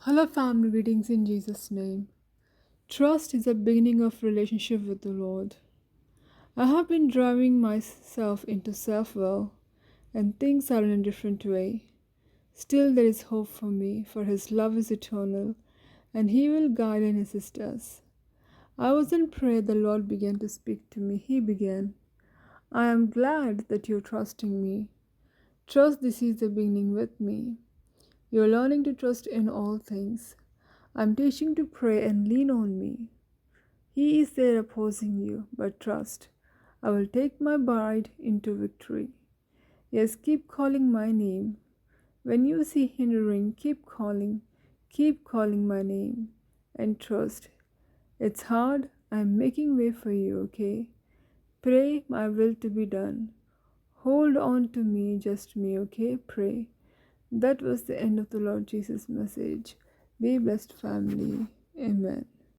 Hello, family. Greetings in Jesus' name. Trust is the beginning of relationship with the Lord. I have been driving myself into self-will, and things are in a different way. Still, there is hope for me, for His love is eternal, and He will guide and assist us. I was in prayer. The Lord began to speak to me. He began, "I am glad that you're trusting me. Trust this is the beginning with me. You're learning to trust in all things. I'm teaching to pray and lean on me. He is there opposing you, but trust. I will take my bride into victory. Yes, keep calling my name. When you see hindering, keep calling my name. And trust. It's hard. I'm making way for you, okay? Pray my will to be done. Hold on to me, just me, okay? Pray. That was the end of the Lord Jesus' message. Be blessed, family. Amen.